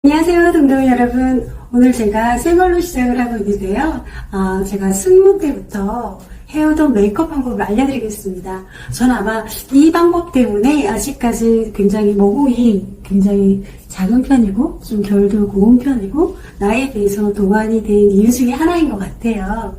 안녕하세요, 동동 여러분. 오늘 제가 새 걸로 시작을 하고 있는데요. 제가 승무 때부터 해오던 메이크업 방법을 알려드리겠습니다. 저는 아마 이 방법 때문에 아직까지 굉장히 모공이 굉장히 작은 편이고 좀 결도 고운 편이고 나이에 비해서 동안이 된 이유 중에 하나인 것 같아요.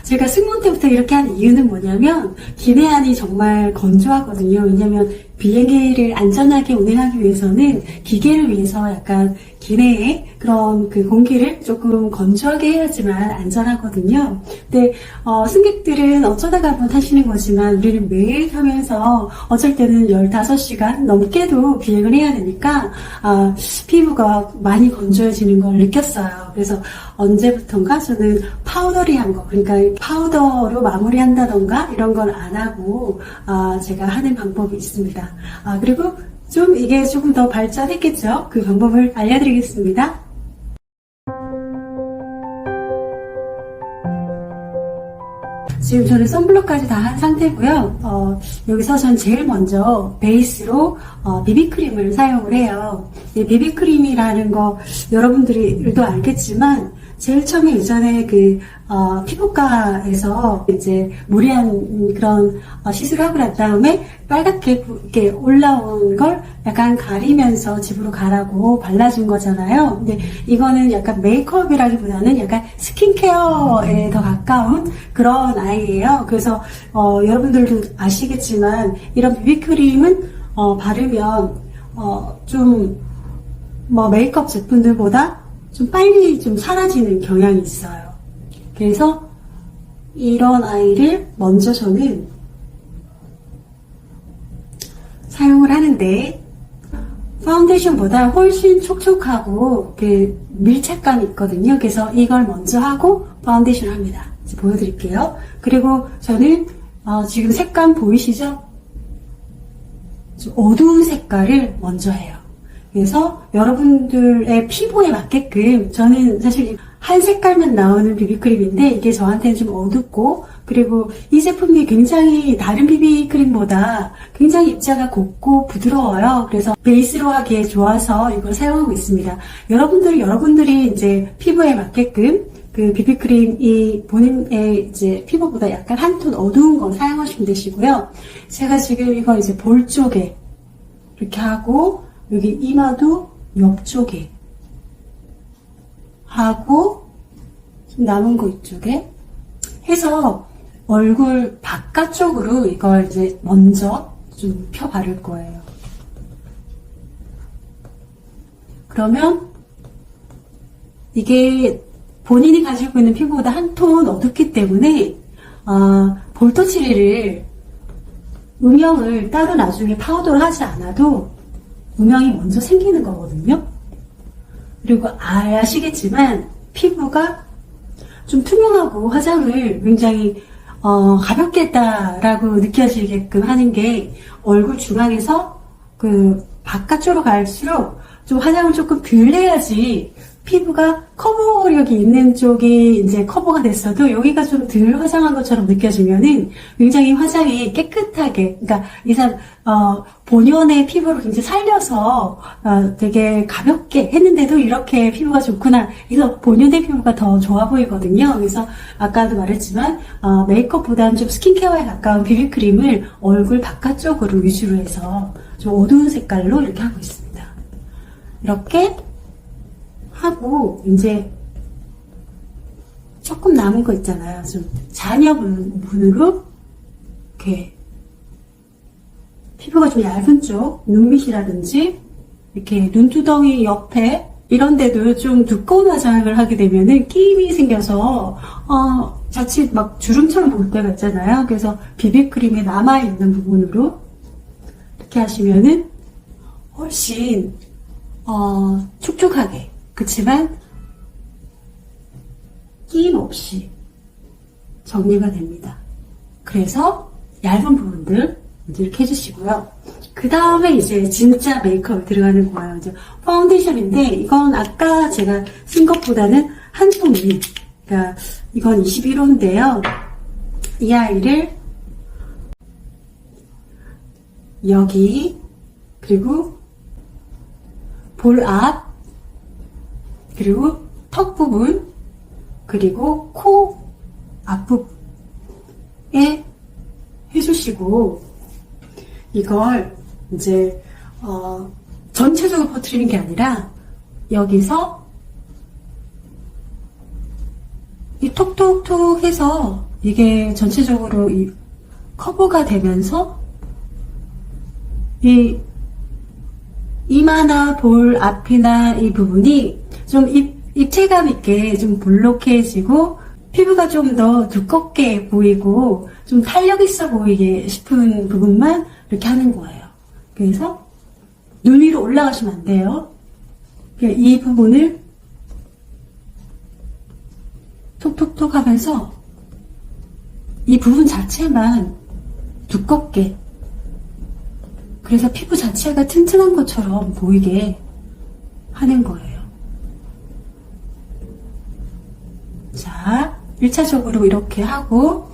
제가 승무 때부터 이렇게 하는 이유는 뭐냐면 기내안이 정말 건조하거든요. 왜냐면 비행기를 안전하게 운행하기 위해서는 기계를 위해서 약간 기내에 그런 그 공기를 조금 건조하게 해야지만 안전하거든요. 근데 승객들은 어쩌다가 한번 타시는 거지만 우리는 매일 타면서 어쩔 때는 15시간 넘게도 비행을 해야 되니까 피부가 많이 건조해지는 걸 느꼈어요. 그래서 언제부턴가 저는 파우더리한 거, 그러니까 파우더로 마무리한다던가 이런 걸 안 하고 제가 하는 방법이 있습니다. 그리고 좀 이게 조금 더 발전했겠죠? 그 방법을 알려드리겠습니다. 지금 저는 선블록까지 다 한 상태고요. 여기서 전 제일 먼저 베이스로 비비크림을 사용을 해요. 이 비비크림이라는 거 여러분들도 알겠지만 제일 처음에 예전에 피부과에서 이제 무리한 그런 시술을 하고 난 다음에 빨갛게 이렇게 올라온 걸 약간 가리면서 집으로 가라고 발라준 거잖아요. 근데 이거는 약간 메이크업이라기보다는 약간 스킨케어에 더 가까운 그런 아이예요. 그래서 여러분들도 아시겠지만 이런 비비크림은 바르면 좀 메이크업 제품들보다 좀 빨리 좀 사라지는 경향이 있어요. 그래서 이런 아이를 먼저 저는 사용을 하는데 파운데이션보다 훨씬 촉촉하고 밀착감이 있거든요. 그래서 이걸 먼저 하고 파운데이션을 합니다. 이제 보여드릴게요. 그리고 저는 지금 색감 보이시죠? 좀 어두운 색깔을 먼저 해요. 그래서 여러분들의 피부에 맞게끔 저는 사실 한 색깔만 나오는 비비크림인데 이게 저한테는 좀 어둡고 그리고 이 제품이 굉장히 다른 비비크림보다 굉장히 입자가 곱고 부드러워요. 그래서 베이스로 하기에 좋아서 이걸 사용하고 있습니다. 여러분들이 이제 피부에 맞게끔 그 비비크림이 본인의 이제 피부보다 약간 한 톤 어두운 거 사용하시면 되시고요. 제가 지금 이거 이제 볼 쪽에 이렇게 하고 여기 이마도 옆쪽에 하고 남은 거 이쪽에 해서 얼굴 바깥쪽으로 이걸 이제 먼저 좀 펴 바를 거예요. 그러면 이게 본인이 가지고 있는 피부보다 한 톤 어둡기 때문에 볼터치리를 음영을 따로 나중에 파우더를 하지 않아도 음영이 먼저 생기는 거거든요. 그리고 아시겠지만 피부가 좀 투명하고 화장을 굉장히 가볍게 했다라고 느껴지게끔 하는 게 얼굴 중앙에서 바깥쪽으로 갈수록 좀 화장을 조금 덜 내야지 피부가 커버력이 있는 쪽이 이제 커버가 됐어도 여기가 좀 덜 화장한 것처럼 느껴지면은 굉장히 화장이 깨끗하게, 그러니까 이 사람 본연의 피부를 굉장히 살려서 되게 가볍게 했는데도 이렇게 피부가 좋구나. 그래서 본연의 피부가 더 좋아 보이거든요. 그래서 아까도 말했지만 메이크업보다는 좀 스킨케어에 가까운 비비크림을 얼굴 바깥쪽으로 위주로 해서 좀 어두운 색깔로 이렇게 하고 있습니다. 이렇게 하고 이제 조금 남은 거 있잖아요. 좀 잔여 부분으로 이렇게 피부가 좀 얇은 쪽 눈밑이라든지 이렇게 눈두덩이 옆에 이런 데도 좀 두꺼운 화장을 하게 되면은 끼임이 생겨서 자칫 막 주름처럼 보일 때가 있잖아요. 그래서 비비크림에 남아있는 부분으로 이렇게 하시면은 훨씬 촉촉하게, 그치만 끼임 없이 정리가 됩니다. 그래서 얇은 부분들 이렇게 해주시고요. 그 다음에 이제 진짜 메이크업이 들어가는 거예요. 이제 파운데이션인데 이건 아까 제가 쓴 것보다는 한 톤 위. 그러니까 이건 21호인데요. 이 아이를 여기 그리고 볼 앞 그리고 턱 부분, 그리고 코 앞부분에 해주시고, 이걸 이제 전체적으로 퍼뜨리는 게 아니라 여기서 이 톡톡톡 해서 이게 전체적으로 이 커버가 되면서 이 이마나 볼 앞이나 이 부분이 좀 입체감 있게 좀 볼록해지고 피부가 좀 더 두껍게 보이고 좀 탄력 있어 보이게 싶은 부분만 이렇게 하는 거예요. 그래서 눈 위로 올라가시면 안 돼요. 이 부분을 톡톡톡 하면서 이 부분 자체만 두껍게, 그래서 피부 자체가 튼튼한 것처럼 보이게 하는 거예요. 자, 1차적으로 이렇게 하고,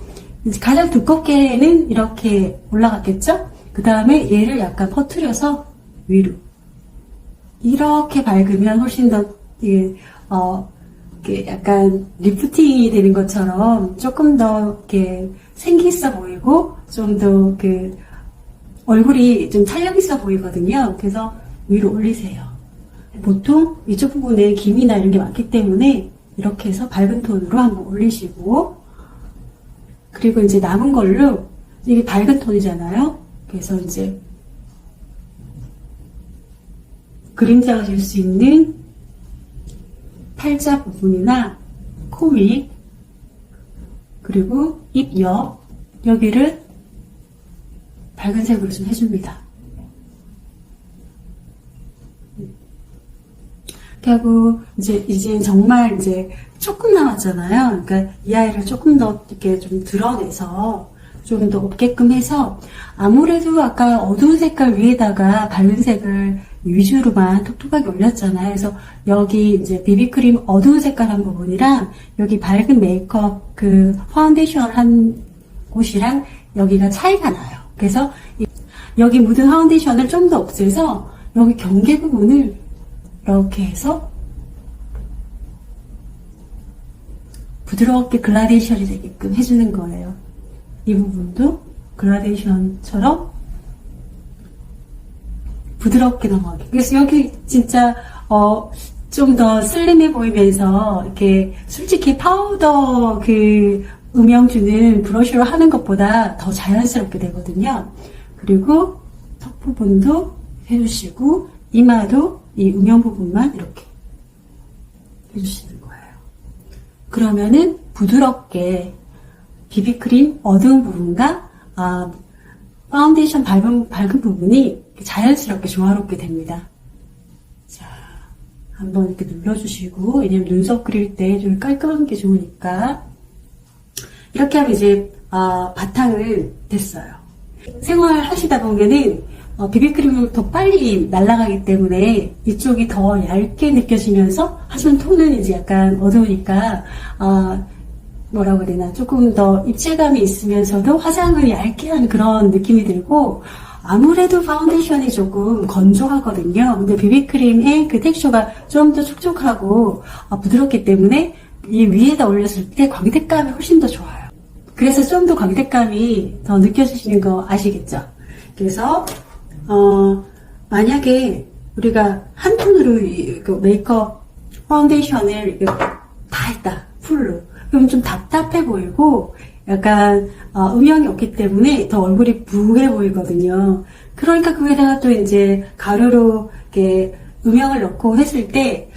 이제 가장 두껍게는 이렇게 올라갔겠죠? 그 다음에 얘를 약간 퍼뜨려서 위로. 이렇게 밝으면 훨씬 더, 이게 약간 리프팅이 되는 것처럼 조금 더 이렇게 생기 있어 보이고, 좀 더 얼굴이 좀 탄력 있어 보이거든요. 그래서 위로 올리세요. 보통 이쪽 부분에 기미나 이런 게 많기 때문에 이렇게 해서 밝은 톤으로 한번 올리시고, 그리고 이제 남은 걸로, 이게 밝은 톤이잖아요. 그래서 이제 그림자가 줄 수 있는 팔자 부분이나 코 위, 그리고 입 옆, 여기를 밝은 색으로 좀 해줍니다. 이렇게 하고, 이제 정말 이제 조금 남았잖아요. 그러니까 이 아이를 조금 더 이렇게 좀 드러내서 좀 더 없게끔 해서, 아무래도 아까 어두운 색깔 위에다가 밝은 색을 위주로만 톡톡하게 올렸잖아요. 그래서 여기 이제 비비크림 어두운 색깔 한 부분이랑 여기 밝은 메이크업 파운데이션 한 곳이랑 여기가 차이가 나요. 그래서 여기 묻은 파운데이션을 좀 더 없애서 여기 경계 부분을 이렇게 해서 부드럽게 글라데이션이 되게끔 해주는 거예요. 이 부분도 글라데이션처럼 부드럽게 넘어가게. 그래서 여기 진짜 좀 더 슬림해 보이면서 이렇게 솔직히 파우더 음영 주는 브러쉬로 하는 것보다 더 자연스럽게 되거든요. 그리고 턱 부분도 해주시고 이마도 이 음영 부분만 이렇게 해주시는 거예요. 그러면은 부드럽게 비비크림 어두운 부분과 파운데이션 밝은 부분이 자연스럽게 조화롭게 됩니다. 자, 한번 이렇게 눌러주시고, 왜냐면 눈썹 그릴 때 좀 깔끔한 게 좋으니까. 이렇게 하면 이제 바탕은 됐어요. 생활하시다 보면은 비비크림은 더 빨리 날아가기 때문에 이쪽이 더 얇게 느껴지면서, 하지만 톤은 이제 약간 어두우니까 뭐라고 해야 되나, 조금 더 입체감이 있으면서도 화장을 얇게 하는 그런 느낌이 들고, 아무래도 파운데이션이 조금 건조하거든요. 근데 비비크림의 텍스처가 좀 더 촉촉하고 부드럽기 때문에 이 위에다 올렸을 때 광택감이 훨씬 더 좋아요. 그래서 좀 더 광택감이 더 느껴지시는 거 아시겠죠? 그래서 만약에 우리가 한 톤으로 메이크업 파운데이션을 다 했다, 풀로. 그럼 좀 답답해 보이고 약간 음영이 없기 때문에 더 얼굴이 부해 보이거든요. 그러니까 거기다가 또 이제 가루로 이렇게 음영을 넣고 했을 때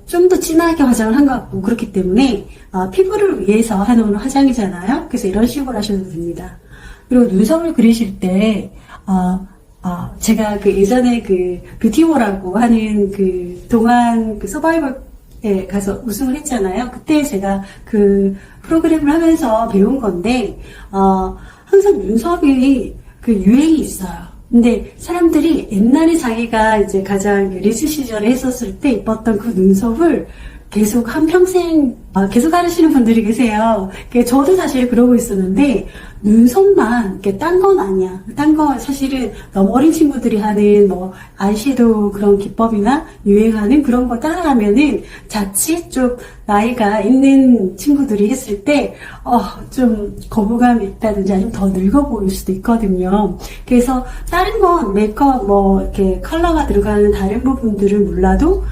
좀 더 진하게 화장을 한 것 같고, 그렇기 때문에 피부를 위해서 하는 화장이잖아요. 그래서 이런 식으로 하셔도 됩니다. 그리고 눈썹을 그리실 때 제가 예전에 뷰티워라고 하는 동안 서바이벌에 가서 우승을 했잖아요. 그때 제가 프로그램을 하면서 배운 건데, 항상 눈썹이 유행이 있어요. 근데 사람들이 옛날에 자기가 이제 가장 리즈 시절에 했었을 때 이뻤던 그 눈썹을 계속 한평생 계속 하시는 분들이 계세요. 저도 사실 그러고 있었는데 눈썹만 이렇게 딴 건 아니야. 딴 거 사실은 너무 어린 친구들이 하는 뭐 아이섀도우 그런 기법이나 유행하는 그런 거 따라하면은 자칫 좀 나이가 있는 친구들이 했을 때 좀 거부감이 있다든지 아니면 더 늙어 보일 수도 있거든요. 그래서 다른 건 메이크업 뭐 이렇게 컬러가 들어가는 다른 부분들을 몰라도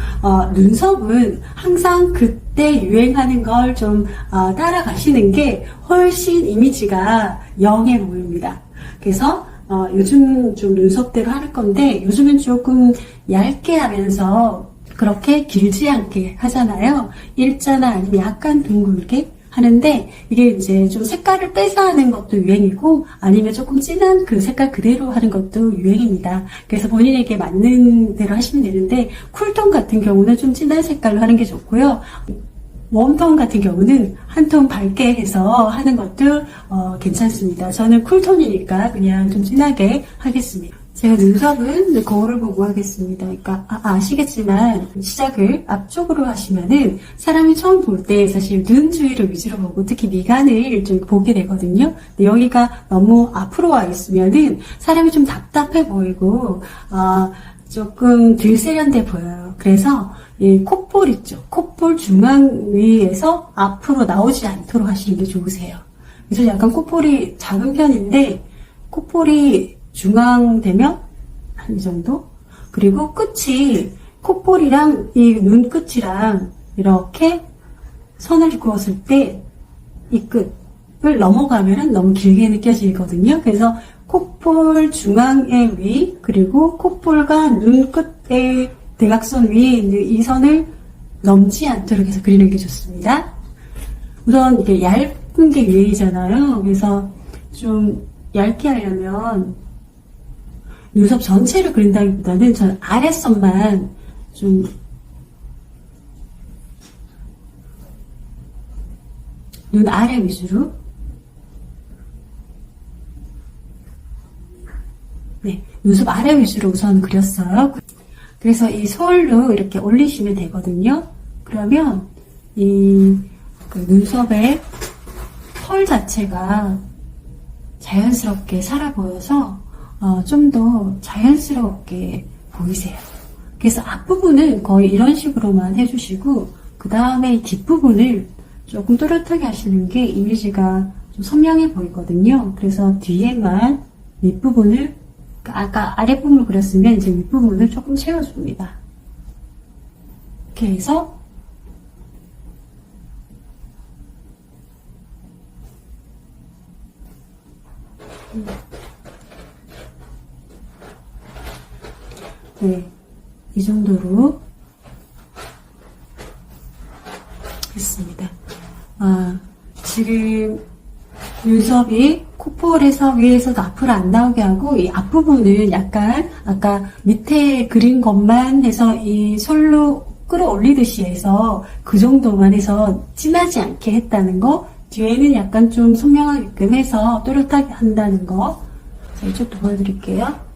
눈썹은 항상 그때 유행하는 걸 좀 따라가시는 게 훨씬 이미지가 영해 보입니다. 그래서 요즘 좀 눈썹대로 할 건데 요즘은 조금 얇게 하면서 그렇게 길지 않게 하잖아요. 일자나 아니면 약간 둥글게 하는데 이게 이제 좀 색깔을 빼서 하는 것도 유행이고 아니면 조금 진한 그 색깔 그대로 하는 것도 유행입니다. 그래서 본인에게 맞는 대로 하시면 되는데 쿨톤 같은 경우는 좀 진한 색깔로 하는 게 좋고요. 웜톤 같은 경우는 한 톤 밝게 해서 하는 것도 괜찮습니다. 저는 쿨톤이니까 그냥 좀 진하게 하겠습니다. 제가 눈썹은 거울을 보고 하겠습니다. 그러니까 아시겠지만 시작을 앞쪽으로 하시면은 사람이 처음 볼 때 사실 눈 주위를 위주로 보고 특히 미간을 좀 보게 되거든요. 근데 여기가 너무 앞으로 와 있으면은 사람이 좀 답답해 보이고 조금 덜 세련돼 보여요. 그래서 이 콧볼 있죠. 콧볼 중앙 위에서 앞으로 나오지 않도록 하시는 게 좋으세요. 그래서 약간 콧볼이 작은 편인데 콧볼이 중앙되면 한 이 정도? 그리고 끝이 콧볼이랑 이 눈끝이랑 이렇게 선을 그었을 때 이 끝을 넘어가면 너무 길게 느껴지거든요. 그래서 콧볼 중앙의 위 그리고 콧볼과 눈끝의 대각선 위에 있는 이 선을 넘지 않도록 해서 그리는 게 좋습니다. 우선 이게 얇은 게 유행이잖아요. 그래서 좀 얇게 하려면 눈썹 전체를 그린다기보다는 저는 아랫선만 좀 눈 아래 위주로 눈썹 아래 위주로 우선 그렸어요. 그래서 이 솔로 이렇게 올리시면 되거든요. 그러면 이 눈썹의 털 자체가 자연스럽게 살아 보여서 좀 더 자연스럽게 보이세요. 그래서 앞부분은 거의 이런 식으로만 해주시고 그 다음에 이 뒷부분을 조금 또렷하게 하시는 게 이미지가 좀 선명해 보이거든요. 그래서 뒤에만 윗부분을 아까 아랫부분을 그렸으면 이제 윗부분을 조금 채워줍니다. 이렇게 해서 이 정도로 했습니다. 지금 눈썹이 콧볼에서 위에서도 앞으로 안 나오게 하고 이 앞부분은 약간 아까 밑에 그린 것만 해서 이 솔로 끌어올리듯이 해서 그 정도만 해서 진하지 않게 했다는 거, 뒤에는 약간 좀 선명하게끔 해서 또렷하게 한다는 거. 자, 이쪽도 보여드릴게요.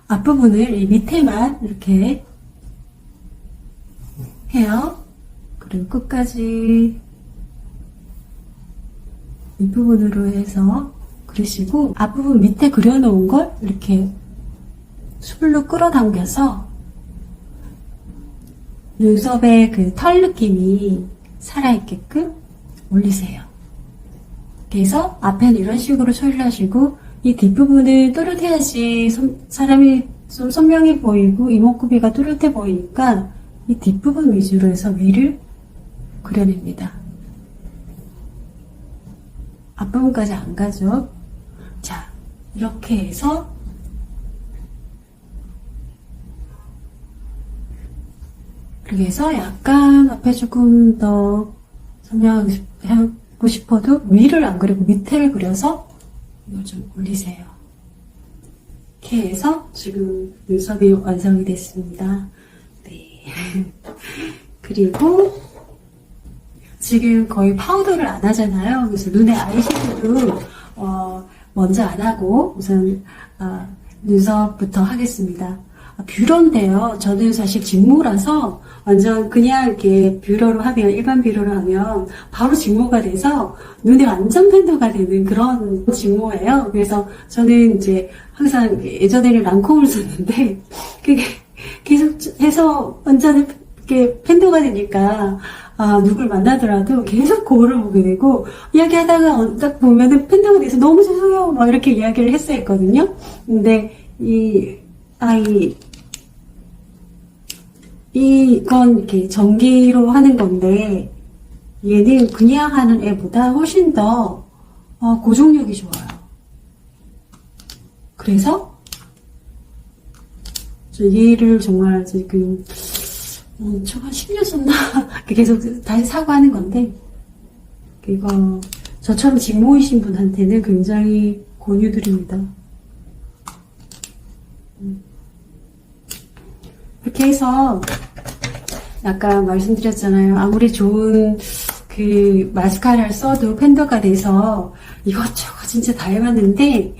앞부분을 이 밑에만 이렇게 해요. 그리고 끝까지 윗부분으로 해서 그리시고 앞부분 밑에 그려놓은 걸 이렇게 술로 끌어당겨서 눈썹의 그 털 느낌이 살아있게끔 올리세요. 그래서 앞에는 이런 식으로 처리를 하시고 이 뒷부분은 또렷해야지 사람이 좀 선명해 보이고 이목구비가 또렷해 보이니까 이 뒷부분 위주로 해서 위를 그려냅니다. 앞부분까지 안 가죠. 자, 이렇게 해서 그렇게 해서 약간 앞에 조금 더 선명하고 싶어도 위를 안 그리고 밑에를 그려서 이걸 좀 올리세요. 이렇게 해서 지금 눈썹이 완성이 됐습니다. 네. 그리고 지금 거의 파우더를 안 하잖아요. 그래서 눈에 아이섀도우 먼저 안 하고 우선 눈썹부터 하겠습니다. 뷰러인데요. 저는 사실 직모라서 완전 그냥 이렇게 뷰러로 하면, 일반 뷰러로 하면 바로 직모가 돼서 눈에 완전 팬더가 되는 그런 직모예요. 그래서 저는 이제 항상 예전에는 랑콤을 썼는데 그게 계속 해서 완전 이렇게 팬더가 되니까 누굴 만나더라도 계속 거울을 보게 되고, 이야기하다가 딱 보면은 팬더가 돼서 너무 죄송해요. 막 이렇게 이야기를 했었거든요. 근데 이건 이렇게 전기로 하는 건데, 얘는 그냥 하는 애보다 훨씬 더, 고정력이 좋아요. 그래서, 저 얘를 정말 지금, 저가 10년 썼나? 계속 다시 사고 하는 건데, 이거, 저처럼 직모이신 분한테는 굉장히 권유드립니다. 이렇게 해서, 아까 말씀드렸잖아요. 아무리 좋은 그 마스카라를 써도 팬더가 돼서 이것저것 진짜 다 해봤는데,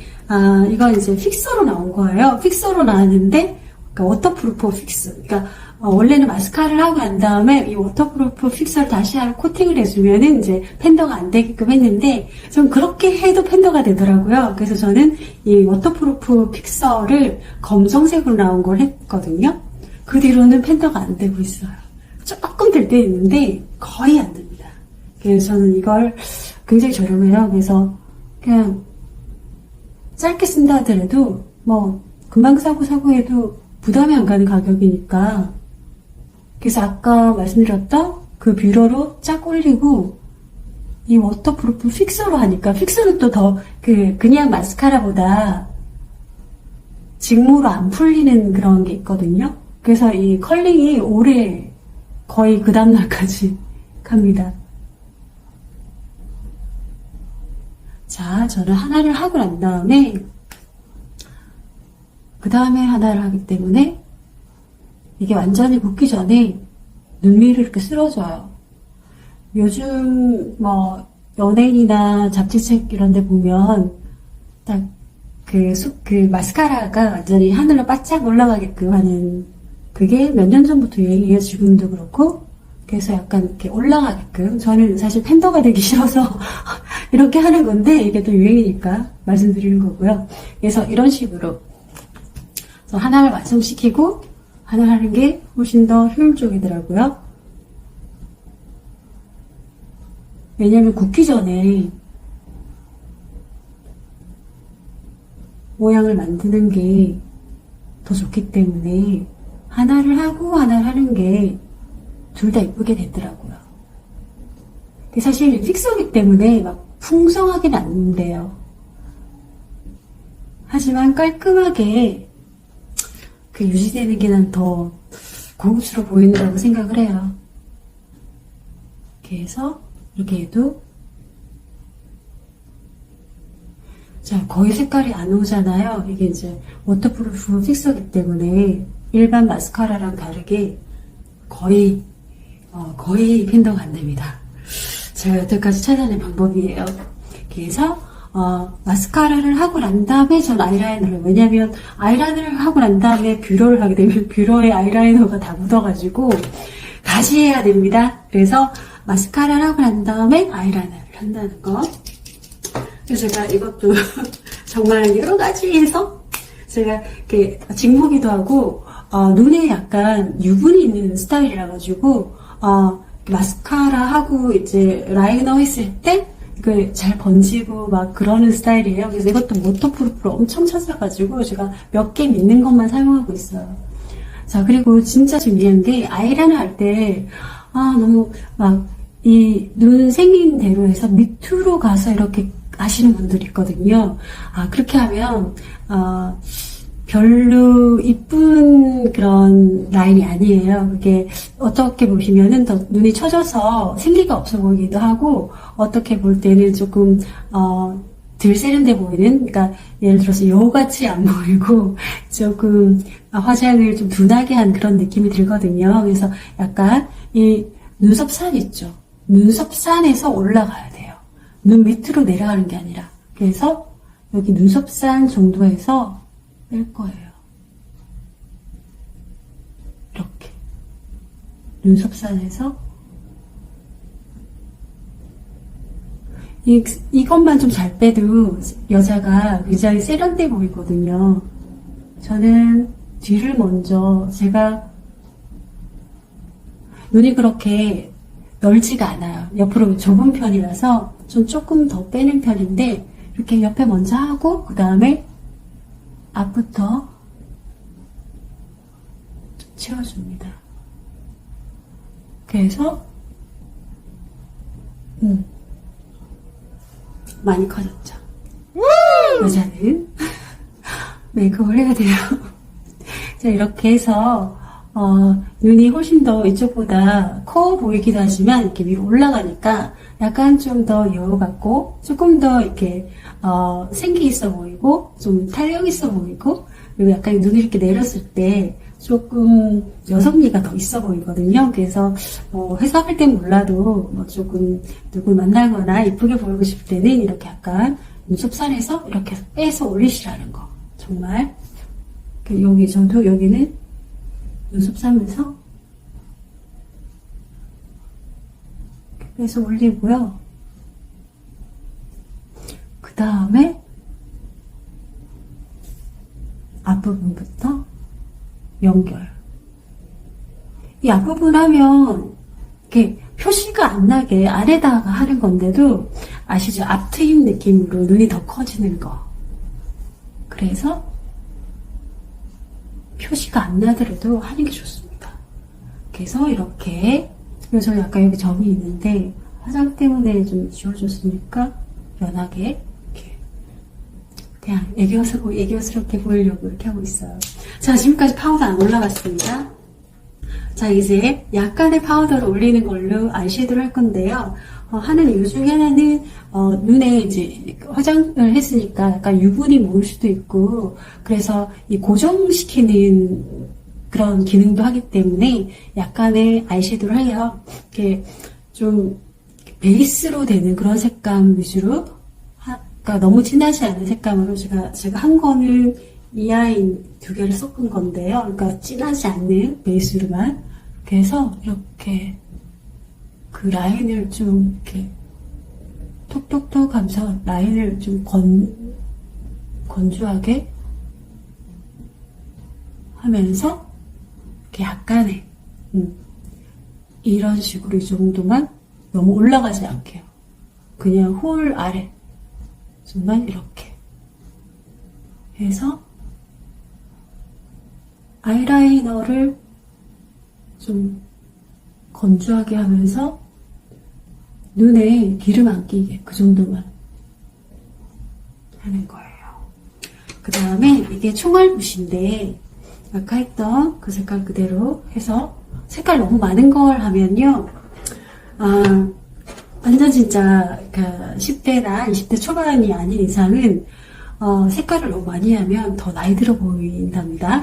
이건 이제 픽서로 나온 거예요. 픽서로 나왔는데, 그러니까 워터프루프 픽서. 그러니까 원래는 마스카라를 하고 난 다음에 이 워터프루프 픽서를 다시 코팅을 해주면은 이제 팬더가 안 되게끔 했는데, 전 그렇게 해도 팬더가 되더라고요. 그래서 저는 이 워터프루프 픽서를 검정색으로 나온 걸 했거든요. 그 뒤로는 팬더가 안 되고 있어요. 조금 될 때 있는데 거의 안 됩니다. 그래서 저는 이걸 굉장히 저렴해요. 그래서 그냥 짧게 쓴다 하더라도 뭐 금방 사고 해도 부담이 안 가는 가격이니까. 그래서 아까 말씀드렸던 그 뷰러로 쫙 올리고 이 워터프루프 픽서로 하니까, 픽서는 또 더 그냥 마스카라보다 직모로 안 풀리는 그런 게 있거든요. 그래서 이 컬링이 오래, 거의 그 다음날까지 갑니다. 자, 저는 하나를 하고 난 다음에 그 다음에 하나를 하기 때문에 이게 완전히 붓기 전에 눈 위를 이렇게 쓸어줘요. 요즘 뭐 연예인이나 잡지책 이런 데 보면 딱 그 마스카라가 완전히 하늘로 바짝 올라가게끔 하는, 그게 몇 년 전부터 유행이에요. 지금도 그렇고. 그래서 약간 이렇게 올라가게끔. 저는 사실 팬더가 되기 싫어서 이렇게 하는 건데, 이게 또 유행이니까 말씀드리는 거고요. 그래서 이런 식으로 하나를 완성시키고 하나 하는 게 훨씬 더 효율적이더라고요. 왜냐면 굽기 전에 모양을 만드는 게 더 좋기 때문에 하나를 하고 하나를 하는 게 둘 다 예쁘게 되더라고요. 사실 픽서기 때문에 막 풍성하게는 안 돼요. 하지만 깔끔하게 유지되는 게 난 더 고급스러워 보인다고 생각을 해요. 이렇게 해서 이렇게 해도, 자, 거의 색깔이 안 오잖아요. 이게 이제 워터프루프 픽서기 때문에 일반 마스카라랑 다르게 거의 팬더가 안 됩니다. 제가 여태까지 찾아낸 방법이에요. 그래서 마스카라를 하고 난 다음에 전 아이라이너를, 왜냐면 아이라이너를 하고 난 다음에 뷰러를 하게 되면 뷰러에 아이라이너가 다 묻어가지고 다시 해야 됩니다. 그래서 마스카라를 하고 난 다음에 아이라이너를 한다는 거. 그래서 제가 이것도 정말 여러 가지 해서 제가 이렇게 직모기도 하고, 눈에 약간 유분이 있는 스타일이라 가지고, 마스카라 하고 이제 라이너 했을 때 그 잘 번지고 막 그러는 스타일이에요. 그래서 이것도 워터프루프로 엄청 찾아가지고 제가 몇 개 믿는 것만 사용하고 있어요. 자, 그리고 진짜 중요한 게 아이라이너 할 때 너무 막 이 눈 생긴 대로 해서 밑으로 가서 이렇게 하시는 분들이 있거든요. 그렇게 하면 별로 이쁜 그런 라인이 아니에요. 그게 어떻게 보시면은 더 눈이 처져서 생기가 없어 보이기도 하고, 어떻게 볼 때는 조금 덜 세련돼 보이는, 그러니까 예를 들어서 여우같이 안 보이고 조금 화장을 좀 둔하게 한 그런 느낌이 들거든요. 그래서 약간 이 눈썹산 있죠. 눈썹산에서 올라가야 돼요. 눈 밑으로 내려가는 게 아니라. 그래서 여기 눈썹산 정도에서 뺄 거예요. 이렇게 눈썹선에서 이것만 좀 잘 빼도 여자가 굉장히 세련돼 보이거든요. 저는 뒤를 먼저, 제가 눈이 그렇게 넓지가 않아요. 옆으로 좁은 편이라서 좀 조금 더 빼는 편인데, 이렇게 옆에 먼저 하고 그 다음에 앞부터 좀 채워줍니다. 그래서 많이 커졌죠. 여자는 메이크업을 해야 돼요. 자, 이렇게 해서 눈이 훨씬 더 이쪽보다 커 보이기도 하지만 이렇게 위로 올라가니까 약간 좀 더 여유 같고 조금 더 이렇게 생기 있어 보이고 좀 탄력 있어 보이고, 그리고 약간 눈을 이렇게 내렸을 때 조금 여성미가 더 있어 보이거든요. 그래서 회사 갈 땐 몰라도 조금 누구 만나거나 이쁘게 보이고 싶을 때는 이렇게 약간 눈썹선에서 이렇게 빼서 올리시라는 거. 정말 여기 저도 여기는 눈썹선에서 빼서 올리고요. 그 다음에 앞부분부터 연결. 이 앞부분 하면 이렇게 표시가 안 나게 아래다가 하는 건데도 아시죠? 앞트임 느낌으로 눈이 더 커지는 거. 그래서 표시가 안 나더라도 하는 게 좋습니다. 그래서 이렇게, 그래서 약간 여기 점이 있는데 화장 때문에 좀 지워줬으니까 연하게 이렇게 그냥 애교스럽게 보이려고 이렇게 하고 있어요. 자, 지금까지 파우더 안 올라갔습니다. 자, 이제 약간의 파우더를 올리는 걸로 아이섀도우를 할 건데요. 하는 이유 중에 하나는 눈에 이제 화장을 했으니까 약간 유분이 모일 수도 있고, 그래서 이 고정시키는 그런 기능도 하기 때문에 약간의 아이섀도우를 해요. 이렇게 좀 베이스로 되는 그런 색감 위주로, 그러니까 너무 진하지 않은 색감으로 제가 한 거는 이 아이 두 개를 섞은 건데요. 그러니까 진하지 않는 베이스로만. 그래서 이렇게 그 라인을 좀 이렇게 톡톡톡 하면서 라인을 좀 건조하게 하면서 이렇게 약간의 이런 식으로 이 정도만, 너무 올라가지 않게요. 그냥 홀 아래 좀만 이렇게 해서 아이라이너를 좀 건조하게 하면서 눈에 기름 안 끼게 그 정도만 하는 거예요. 그 다음에 이게 총알붓인데 아까 했던 그 색깔 그대로 해서, 색깔 너무 많은 걸 하면요, 완전 진짜 10대나 20대 초반이 아닌 이상은 색깔을 너무 많이 하면 더 나이 들어 보인답니다.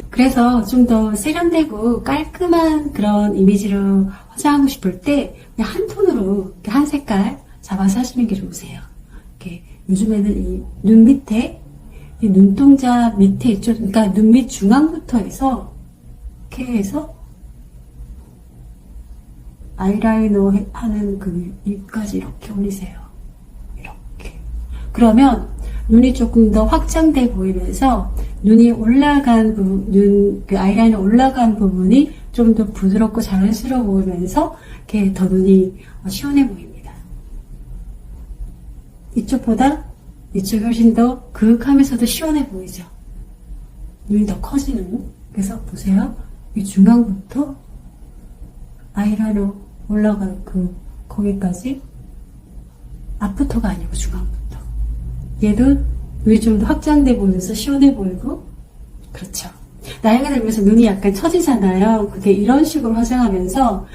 그래서 좀 더 세련되고 깔끔한 그런 이미지로 화장하고 싶을 때 그냥 한 톤으로 이렇게 한 색깔 잡아서 하시는 게 좋으세요. 이렇게 요즘에는 이 눈 밑에, 이 눈동자 밑에 있죠. 그러니까 눈 밑 중앙부터 해서 이렇게 해서 아이라이너 하는 그 입까지 이렇게 올리세요. 이렇게. 그러면 눈이 조금 더 확장돼 보이면서 눈이 올라간 부분, 그 아이라이너 올라간 부분이 좀 더 부드럽고 자연스러워 보이면서 이렇게 더 눈이 시원해 보입니다. 이쪽보다 이쪽이 훨씬 더 그윽하면서도 시원해 보이죠. 눈이 더 커지는. 그래서 보세요. 이 중앙부터 아이라이너 올라간 거기까지, 앞부터가 아니고 중앙부터. 얘도 눈이 좀 더 확장돼 보이면서 시원해 보이고, 그렇죠. 나이가 들면서 눈이 약간 처지잖아요. 그게 이런 식으로 화장하면서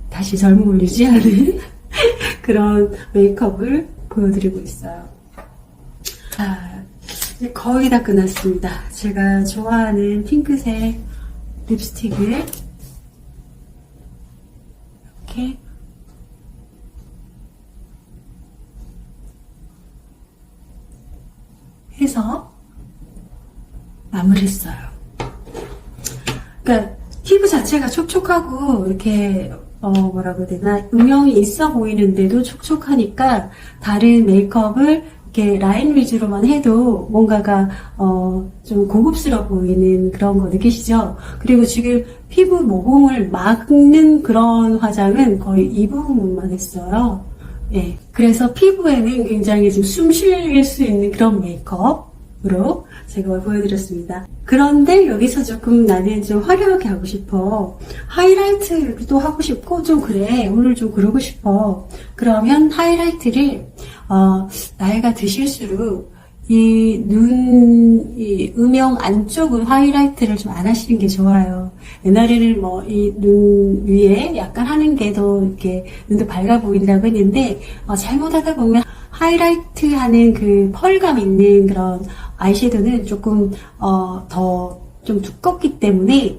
다시 젊음을 유지하는 그런 메이크업을 보여드리고 있어요. 이제 거의 다 끝났습니다. 제가 좋아하는 핑크색 립스틱을 이렇게 해서 마무리했어요. 그러니까 피부 자체가 촉촉하고 이렇게 뭐라고 해야 되나 음영이 있어 보이는데도 촉촉하니까 다른 메이크업을 이렇게 라인 위주로만 해도 뭔가가 좀 고급스러워 보이는 그런 거 느끼시죠? 그리고 지금 피부 모공을 막는 그런 화장은 거의 이 부분만 했어요. 예, 그래서 피부에는 굉장히 좀 숨 쉴 수 있는 그런 메이크업으로 제가 보여드렸습니다. 그런데 여기서 조금 나는 좀 화려하게 하고 싶어. 하이라이트도 하고 싶고 좀 그래. 오늘 좀 그러고 싶어. 그러면 하이라이트를 나이가 드실수록 이 음영 안쪽은 하이라이트를 좀 안 하시는 게 좋아요. 옛날에는 뭐 이 눈 위에 약간 하는 게 더 이렇게 눈도 밝아 보인다고 했는데 잘못하다 보면 하이라이트 하는 그 펄감 있는 그런 아이섀도는 조금 더 좀 두껍기 때문에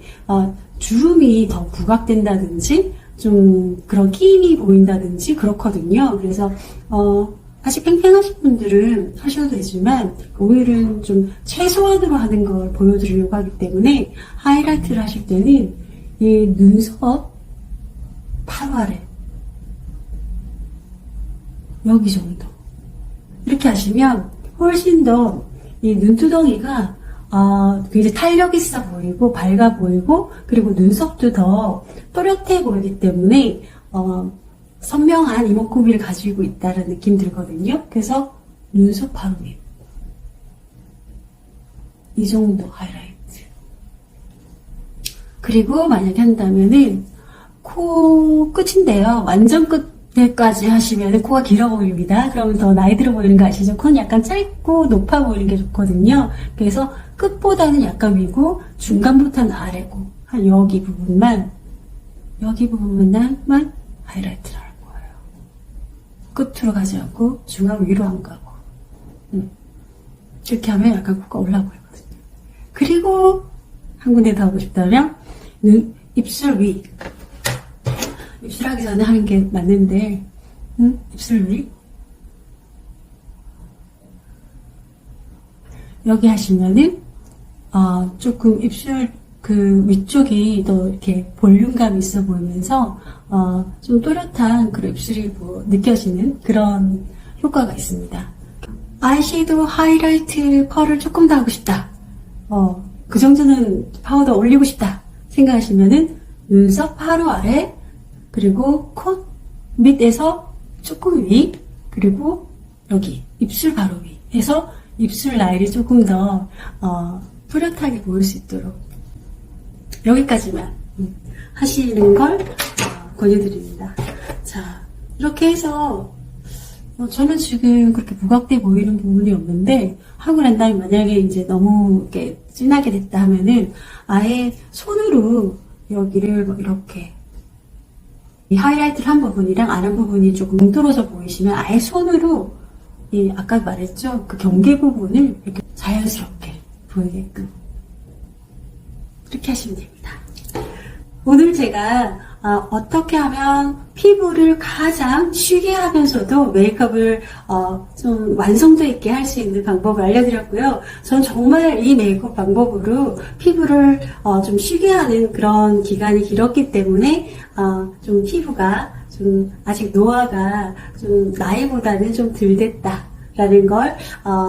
주름이 더 부각된다든지 좀 그런 끼임이 보인다든지 그렇거든요. 그래서 아직 팽팽하신 분들은 하셔도 되지만 오늘은 좀 최소한으로 하는 걸 보여드리려고 하기 때문에 하이라이트를 하실 때는 이 눈썹 바로 아래 여기 정도 이렇게 하시면 훨씬 더 이 눈두덩이가 굉장히 탄력 있어 보이고 밝아 보이고 그리고 눈썹도 더 또렷해 보이기 때문에 선명한 이목구비를 가지고 있다는 느낌 들거든요. 그래서 눈썹 바로 위. 이 정도 하이라이트. 그리고 만약에 한다면은 코 끝인데요. 완전 끝에까지 하시면 코가 길어 보입니다. 그러면 더 나이 들어 보이는 거 아시죠? 코는 약간 짧고 높아 보이는 게 좋거든요. 그래서 끝보다는 약간 위고 중간부터는 아래고 한 여기 부분만 하이라이트를 할 거예요. 끝으로 가지 않고 중간 위로 안 가고 이렇게 하면 약간 코가 올라 보이거든요. 그리고 한 군데 더 하고 싶다면 입술 위. 입술 하기 전에 하는 게 맞는데 입술 위. 여기 하시면은 조금 입술 그 위쪽이 더 이렇게 볼륨감이 있어 보이면서 좀 또렷한 그런 입술이 느껴지는 그런 효과가 있습니다. 아이섀도우 하이라이트 펄을 조금 더 하고 싶다. 그 정도는 파우더 올리고 싶다 생각하시면은 눈썹 바로 아래 그리고 콧 밑에서 조금 위 그리고 여기 입술 바로 위 해서 입술 라인이 조금 더 뚜렷하게 보일 수 있도록 여기까지만 하시는 걸 권유드립니다. 자, 이렇게 해서 저는 지금 그렇게 부각돼 보이는 부분이 없는데 하고 난 다음에 만약에 이제 너무 이렇게 진하게 됐다 하면은 아예 손으로 여기를 이렇게 이 하이라이트를 한 부분이랑 안 한 부분이 조금 뭉뚫어져 보이시면 아예 손으로 이 아까 말했죠 그 경계 부분을 이렇게 자연스럽게 보이게끔 이렇게 하시면 됩니다. 오늘 제가 어떻게 하면 피부를 가장 쉬게 하면서도 메이크업을 좀 완성도 있게 할 수 있는 방법을 알려드렸고요. 전 정말 이 메이크업 방법으로 피부를 좀 쉬게 하는 그런 기간이 길었기 때문에 좀 피부가 좀 아직 노화가 좀 나이보다는 좀 덜 됐다. 라는 걸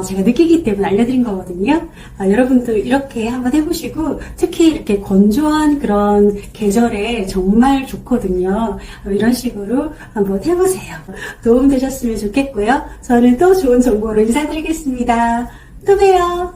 제가 느끼기 때문에 알려드린 거거든요. 여러분도 이렇게 한번 해보시고 특히 이렇게 건조한 그런 계절에 정말 좋거든요. 이런 식으로 한번 해보세요. 도움되셨으면 좋겠고요. 저는 또 좋은 정보로 인사드리겠습니다. 또 봬요.